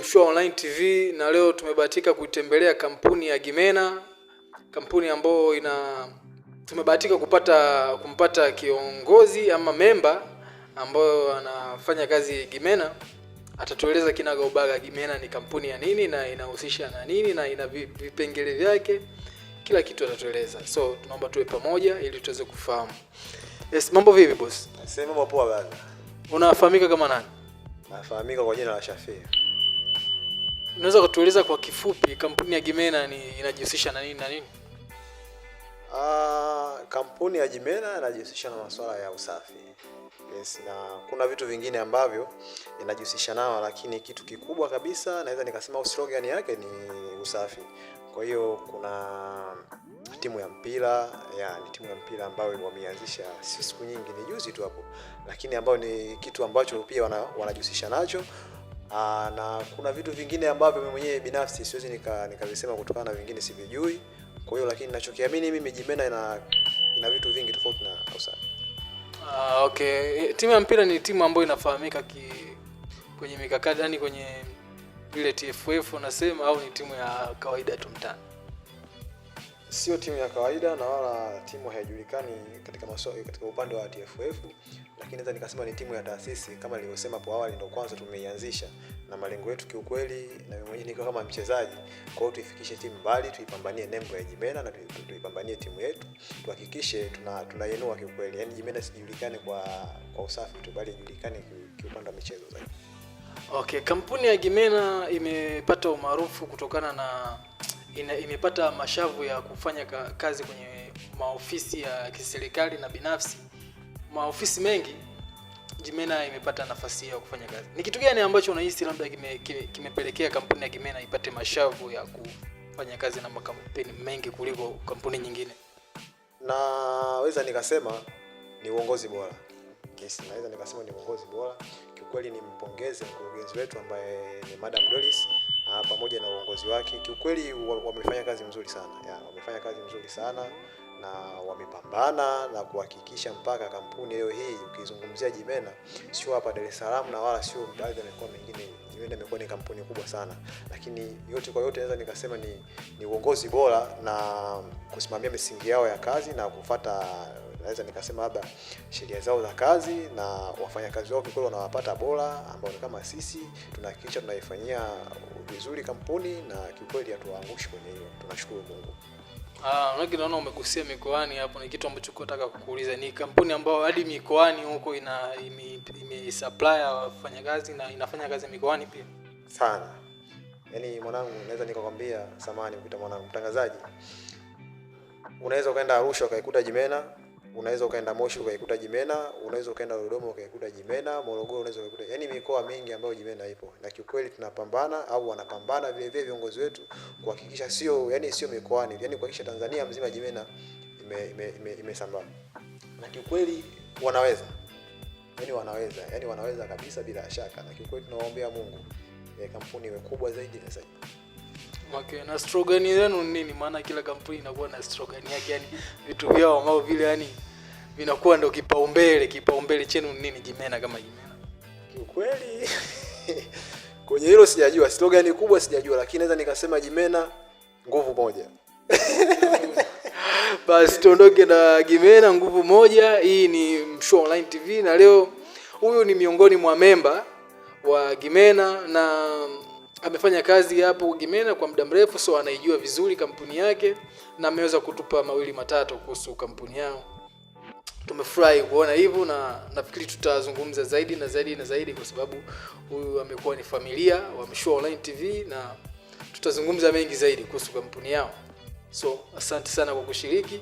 Mshua Online TV na leo tumebahatika kuitembelea kampuni ya Gimena, kampuni ambayo tumebahatika kumpata kiongozi ama member ambayo anafanya kazi Gimena. Atatueleza kinaga ubaga Gimena ni kampuni ya nini na inahusisha na nini na ina vipengele vyake, kila kitu atatueleza. So tunaomba tuwe pamoja ili tuweze kufahamu. Yes, mambo vipi boss? Sema mambo poa bana. Unafahamika kama nani? Nafahamika kwa jina la Shafii. Unaweza kutueleza kwa kifupi kampuni ya Gimena inajihusisha na nini na nini? Kampuni ya Gimena inajihusisha na masuala ya usafi. Yes, na kuna vitu vingine ambavyo inajihusisha nao, lakini kitu kikubwa kabisa naweza nikasema slogan yake ni usafi. Kwa hiyo kuna timu ya mpira, ni timu ya mpira ambayo wameanzisha siku nyingi, ni juzi tu hapo, lakini ambayo ni kitu ambacho pia wanajihusisha nacho. Na kuna vitu vingine ambavyo mimi mwenyewe binafsi siwezi nikavisema kutokana na vingine sivijui. Kwa hiyo lakini ninachokiamini mimi Gimena ina vitu vingi tofauti na usafi. Okay. Timu ya mpira ni timu ambayo inafahamika kwenye mikakati, yani kwenye ile TFF unasema, au ni timu ya kawaida tu mtaani? Sio timu ya kawaida na wala timu haijulikani katika upande wa TFF, lakini naweza nikasema ni timu ya taasisi kama nilivyosema hapo awali, ndio kwanza tumeianzisha, na malengo yetu kiukweli, na mimi mwenyewe niko kama mchezaji, kwa hiyo tuifikishe timu mbali, tuipambanie nembo ya Gimena na tuipambanie timu yetu, tuhakikishe tunainua kiukweli. Yaani Gimena sijulikane kwa usafi tu, bali ijulikane kiupande wa michezo zaidi. Okay, kampuni ya Gimena imepata umaarufu kutokana na imepata mashavu ya kufanya kazi kwenye maofisi ya kiserikali na binafsi. Maofisi mengi Gimena imepata nafasi ya kufanya kazi. Ni kitu gani ambacho unahisi labda kimepelekea kampuni ya Gimena ipate mashavu ya kufanya kazi na makampuni mengi kuliko kampuni nyingine? Naweza nikasema ni uongozi bora. Yes, naweza nikasema ni uongozi bora. Kiukweli nimpongeze mkurugenzi wetu ambaye ni Madam Doris, pamoja na uongozi wake. Kiukweli wamefanya kazi nzuri sana. Wamefanya kazi nzuri sana na wamepambana na kuhakikisha mpaka kampuni leo hii ukizungumzia Gimena sio hapa Dar es Salaam na wala sio baadhi ya mikoa mingine, Gimena imekuwa ni kampuni kubwa sana. Lakini yote kwa yote naweza nikasema ni uongozi bora na kusimamia misingi yao ya kazi na kufuata, naweza nikasema labda sheria zao za kazi, na wafanyakazi wao kikweli wanawapata bora ambao ni kama sisi, tunahakikisha tunaifanyia vizuri kampuni na kikweli hatuangushi kwenye hiyo. Tunashukuru Mungu. Naona umegusia mikoani hapo, ni kitu ambacho nataka kukuuliza. Ni kampuni ambayo hadi mikoani huko supply wafanyakazi na inafanya kazi mikoani pia sana. Yaani mwanangu, naweza nikakwambia, samahani ukita mwanangu mtangazaji, unaweza ukaenda Arusha ukaikuta Gimena, unaweza ukaenda Moshi ukaikuta Gimena, unaweza ukaenda Dodoma ukaikuta Gimena, Morogoro unaweza ukaikuta. Yaani mikoa mingi ambayo Gimena ipo. Na kiukweli tunapambana au wanapambana vile vile viongozi wetu kuhakikisha sio mikoani, yaani kuhakikisha Tanzania mzima Gimena imesambaa. Na kiukweli wanaweza. Yaani wanaweza kabisa bila shaka. Na kiukweli tunawaombea Mungu kampuni iwe kubwa zaidi na zaidi. Okay, na slogan yenu nini? Maana kila kampuni inakuwa na slogan yake, yani vitu vyao ambao vile yani vinakuwa ndio kipaumbele chenu nini Gimena kama Gimena? Kiukweli kwenye hilo sijajua, slogan kubwa sijajua, lakini naweza nikasema Gimena nguvu moja. Basi tuondoke na Gimena nguvu moja. Hii ni Mshua Online TV na leo huyu ni miongoni mwa member wa Gimena na amefanya kazi hapo Gimena kwa muda mrefu, so anaijua vizuri kampuni yake na ameweza kutupa mawili matatu kuhusu kampuni yao. Tumefurahi kuona hivyo na nafikiri tutazungumza zaidi na zaidi na zaidi, kwa sababu huyu amekuwa ni familia wa Mshua Online TV na tutazungumza mengi zaidi kuhusu kampuni yao. So asante sana kwa kushiriki.